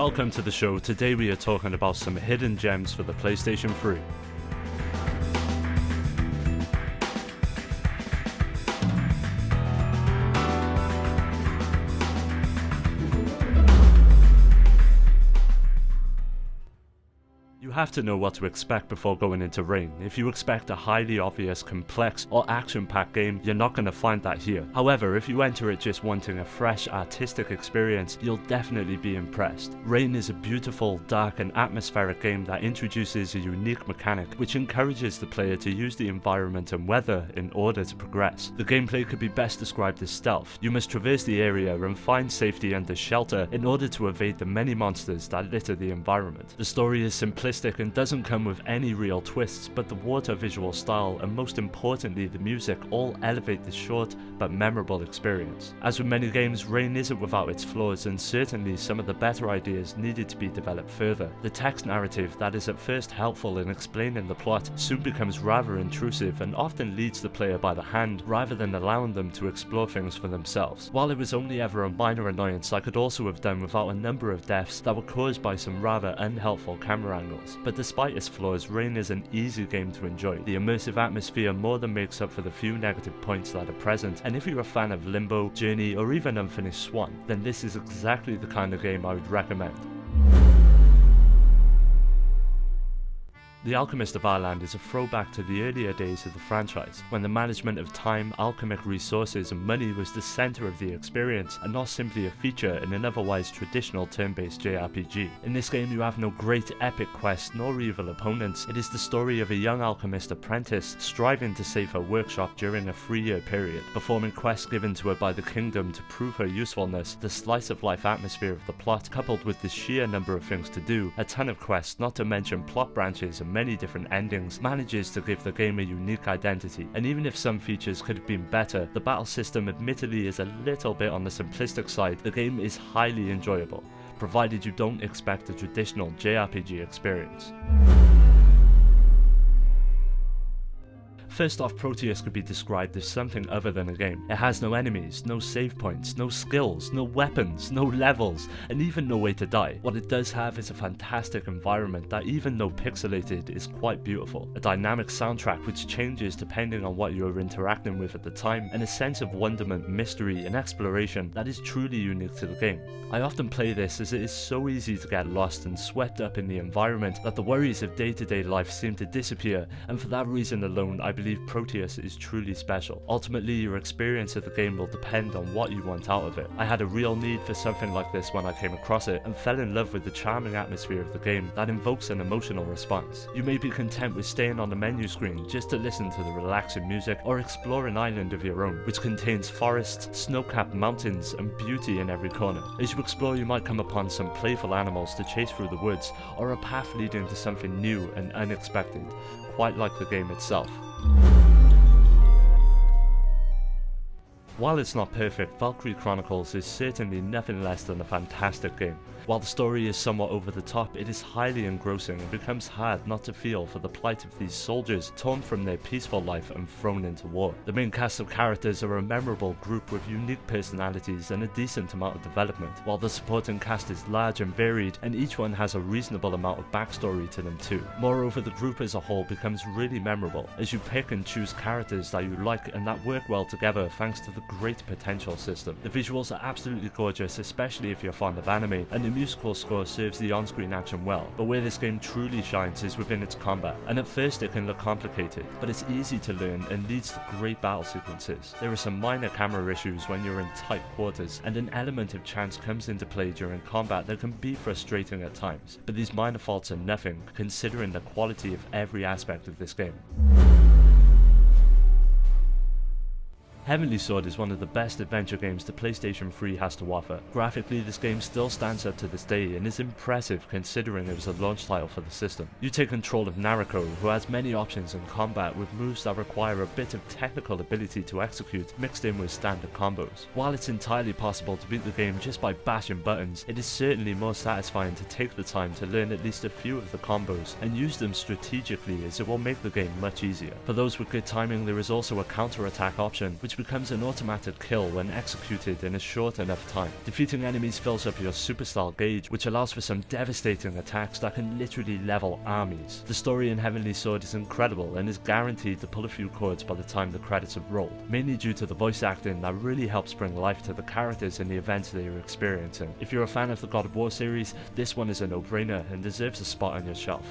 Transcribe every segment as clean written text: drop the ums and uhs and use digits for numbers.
Welcome to the show. Today we are talking about some hidden gems for the PlayStation 3. You have to know what to expect before going into Rain. If you expect a highly obvious, complex, or action-packed game, you're not going to find that here. However, if you enter it just wanting a fresh, artistic experience, you'll definitely be impressed. Rain is a beautiful, dark, and atmospheric game that introduces a unique mechanic which encourages the player to use the environment and weather in order to progress. The gameplay could be best described as stealth. You must traverse the area and find safety under shelter in order to evade the many monsters that litter the environment. The story is simplistic and doesn't come with any real twists, but the water visual style and most importantly the music all elevate the short but memorable experience. As with many games, Rain isn't without its flaws, and certainly some of the better ideas needed to be developed further. The text narrative that is at first helpful in explaining the plot soon becomes rather intrusive and often leads the player by the hand rather than allowing them to explore things for themselves. While it was only ever a minor annoyance, I could also have done without a number of deaths that were caused by some rather unhelpful camera angles. But despite its flaws, Rain is an easy game to enjoy. The immersive atmosphere more than makes up for the few negative points that are present, and if you're a fan of Limbo, Journey, or even Unfinished Swan, then this is exactly the kind of game I would recommend. The Alchemist of Ireland is a throwback to the earlier days of the franchise, when the management of time, alchemic resources and money was the centre of the experience and not simply a feature in an otherwise traditional turn-based JRPG. In this game you have no great epic quests nor evil opponents. It is the story of a young alchemist apprentice striving to save her workshop during a 3-year period, performing quests given to her by the kingdom to prove her usefulness. The slice-of-life atmosphere of the plot, coupled with the sheer number of things to do, a ton of quests, not to mention plot branches and many different endings, manages to give the game a unique identity. And even if some features could have been better, the battle system admittedly is a little bit on the simplistic side, the game is highly enjoyable, provided you don't expect a traditional JRPG experience. First off, Proteus could be described as something other than a game. It has no enemies, no save points, no skills, no weapons, no levels, and even no way to die. What it does have is a fantastic environment that, even though pixelated, is quite beautiful. A dynamic soundtrack which changes depending on what you are interacting with at the time, and a sense of wonderment, mystery, and exploration that is truly unique to the game. I often play this as it is so easy to get lost and swept up in the environment that the worries of day-to-day life seem to disappear, and for that reason alone I believe Proteus is truly special. Ultimately, your experience of the game will depend on what you want out of it. I had a real need for something like this when I came across it, and fell in love with the charming atmosphere of the game that invokes an emotional response. You may be content with staying on the menu screen just to listen to the relaxing music, or explore an island of your own, which contains forests, snow-capped mountains, and beauty in every corner. As you explore, you might come upon some playful animals to chase through the woods, or a path leading to something new and unexpected, quite like the game itself. While it's not perfect, Valkyrie Chronicles is certainly nothing less than a fantastic game. While the story is somewhat over the top, it is highly engrossing and becomes hard not to feel for the plight of these soldiers torn from their peaceful life and thrown into war. The main cast of characters are a memorable group with unique personalities and a decent amount of development, while the supporting cast is large and varied, and each one has a reasonable amount of backstory to them too. Moreover, the group as a whole becomes really memorable, as you pick and choose characters that you like and that work well together thanks to the great potential system. The visuals are absolutely gorgeous, especially if you're fond of anime, and the musical score serves the on-screen action well, but where this game truly shines is within its combat, and at first it can look complicated, but it's easy to learn and leads to great battle sequences. There are some minor camera issues when you're in tight quarters, and an element of chance comes into play during combat that can be frustrating at times, but these minor faults are nothing considering the quality of every aspect of this game. Heavenly Sword is one of the best adventure games the PlayStation 3 has to offer. Graphically, this game still stands up to this day and is impressive considering it was a launch title for the system. You take control of Nariko, who has many options in combat with moves that require a bit of technical ability to execute mixed in with standard combos. While it's entirely possible to beat the game just by bashing buttons, it is certainly more satisfying to take the time to learn at least a few of the combos and use them strategically, as it will make the game much easier. For those with good timing, there is also a counter-attack option, which which becomes an automatic kill when executed in a short enough time. Defeating enemies fills up your superstar gauge, which allows for some devastating attacks that can literally level armies. The story in Heavenly Sword is incredible and is guaranteed to pull a few chords by the time the credits have rolled, mainly due to the voice acting that really helps bring life to the characters and the events they are experiencing. If you're a fan of the God of War series, this one is a no-brainer and deserves a spot on your shelf.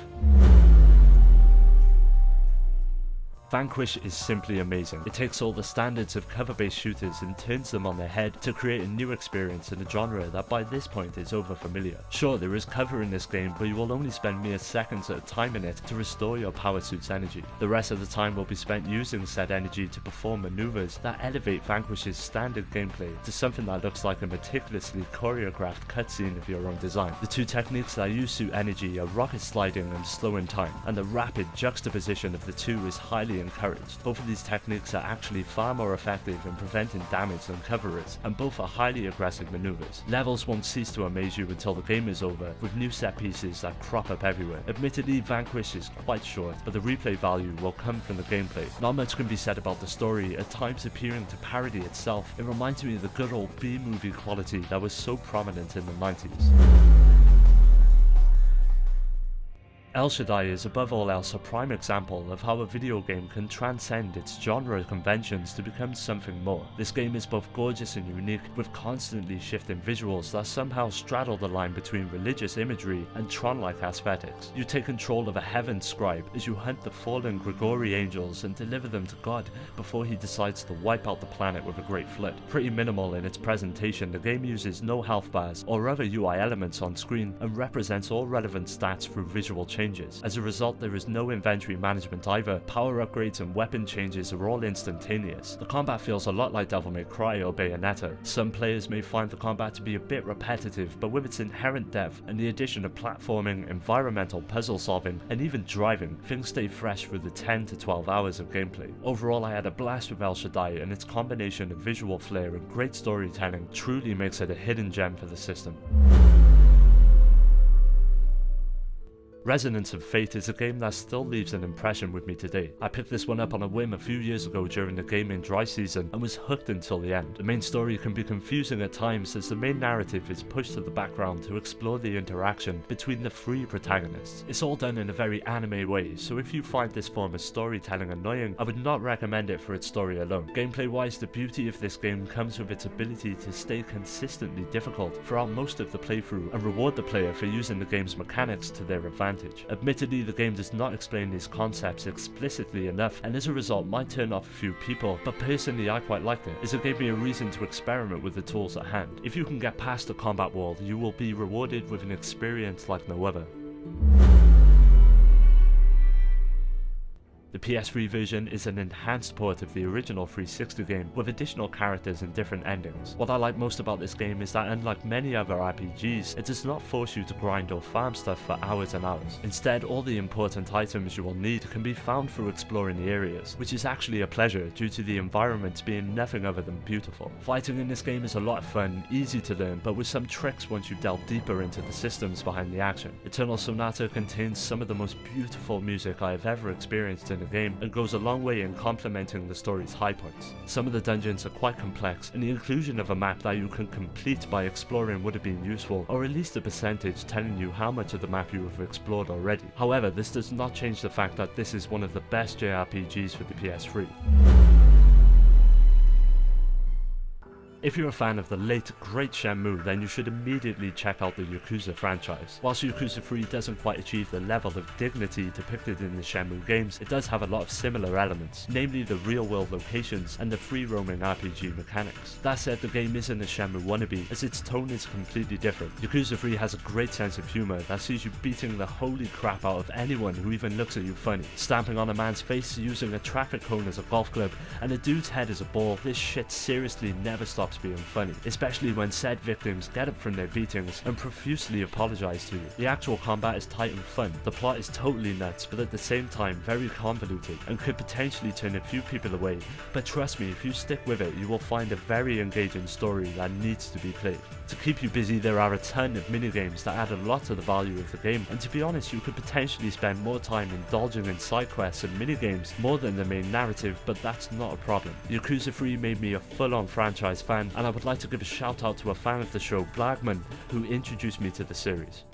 Vanquish is simply amazing. It takes all the standards of cover-based shooters and turns them on their head to create a new experience in a genre that by this point is over-familiar. Sure, there is cover in this game, but you will only spend mere seconds at a time in it to restore your power suit's energy. The rest of the time will be spent using said energy to perform maneuvers that elevate Vanquish's standard gameplay to something that looks like a meticulously choreographed cutscene of your own design. The two techniques that use suit energy are rocket sliding and slowing time, and the rapid juxtaposition of the two is highly encouraged. Both of these techniques are actually far more effective in preventing damage than cover is, and both are highly aggressive maneuvers. Levels won't cease to amaze you until the game is over, with new set pieces that crop up everywhere. Admittedly, Vanquish is quite short, but the replay value will come from the gameplay. Not much can be said about the story, at times appearing to parody itself. It reminds me of the good old B-movie quality that was so prominent in the 90s. Elshaddai is above all else a prime example of how a video game can transcend its genre conventions to become something more. This game is both gorgeous and unique, with constantly shifting visuals that somehow straddle the line between religious imagery and Tron-like aesthetics. You take control of a heaven scribe as you hunt the fallen Grigori angels and deliver them to God before he decides to wipe out the planet with a great flood. Pretty minimal in its presentation, the game uses no health bars or other UI elements on screen and represents all relevant stats through visual changes. As a result, there is no inventory management either. Power upgrades and weapon changes are all instantaneous. The combat feels a lot like Devil May Cry or Bayonetta. Some players may find the combat to be a bit repetitive, but with its inherent depth and the addition of platforming, environmental puzzle solving, and even driving, things stay fresh through the 10 to 12 hours of gameplay. Overall, I had a blast with Elshaddai, and its combination of visual flair and great storytelling truly makes it a hidden gem for the system. Resonance of Fate is a game that still leaves an impression with me today. I picked this one up on a whim a few years ago during the gaming dry season and was hooked until the end. The main story can be confusing at times as the main narrative is pushed to the background to explore the interaction between the three protagonists. It's all done in a very anime way, so if you find this form of storytelling annoying, I would not recommend it for its story alone. Gameplay wise, the beauty of this game comes with its ability to stay consistently difficult throughout most of the playthrough and reward the player for using the game's mechanics to their advantage. Admittedly, the game does not explain these concepts explicitly enough, and as a result might turn off a few people, but personally I quite liked it, as it gave me a reason to experiment with the tools at hand. If you can get past the combat wall, you will be rewarded with an experience like no other. The PS3 version is an enhanced port of the original 360 game with additional characters and different endings. What I like most about this game is that unlike many other RPGs, it does not force you to grind or farm stuff for hours and hours. Instead, all the important items you will need can be found through exploring the areas, which is actually a pleasure due to the environments being nothing other than beautiful. Fighting in this game is a lot of fun, easy to learn, but with some tricks once you delve deeper into the systems behind the action. Eternal Sonata contains some of the most beautiful music I have ever experienced in a game and goes a long way in complementing the story's high points. Some of the dungeons are quite complex, and the inclusion of a map that you can complete by exploring would have been useful, or at least a percentage telling you how much of the map you have explored already. However, this does not change the fact that this is one of the best JRPGs for the PS3. If you're a fan of the late, great Shenmue, then you should immediately check out the Yakuza franchise. Whilst Yakuza 3 doesn't quite achieve the level of dignity depicted in the Shenmue games, it does have a lot of similar elements, namely the real-world locations and the free-roaming RPG mechanics. That said, the game isn't a Shenmue wannabe, as its tone is completely different. Yakuza 3 has a great sense of humour that sees you beating the holy crap out of anyone who even looks at you funny, stamping on a man's face using a traffic cone as a golf club and a dude's head as a ball. This shit seriously never stops stops being funny, especially when said victims get up from their beatings and profusely apologize to you. The actual combat is tight and fun, the plot is totally nuts but at the same time very convoluted and could potentially turn a few people away, but trust me, if you stick with it you will find a very engaging story that needs to be played. To keep you busy, there are a ton of minigames that add a lot to the value of the game, and to be honest, you could potentially spend more time indulging in side quests and minigames more than the main narrative, but that's not a problem. Yakuza 3 made me a full-on franchise fan, and I would like to give a shout out to a fan of the show, Blagman, who introduced me to the series.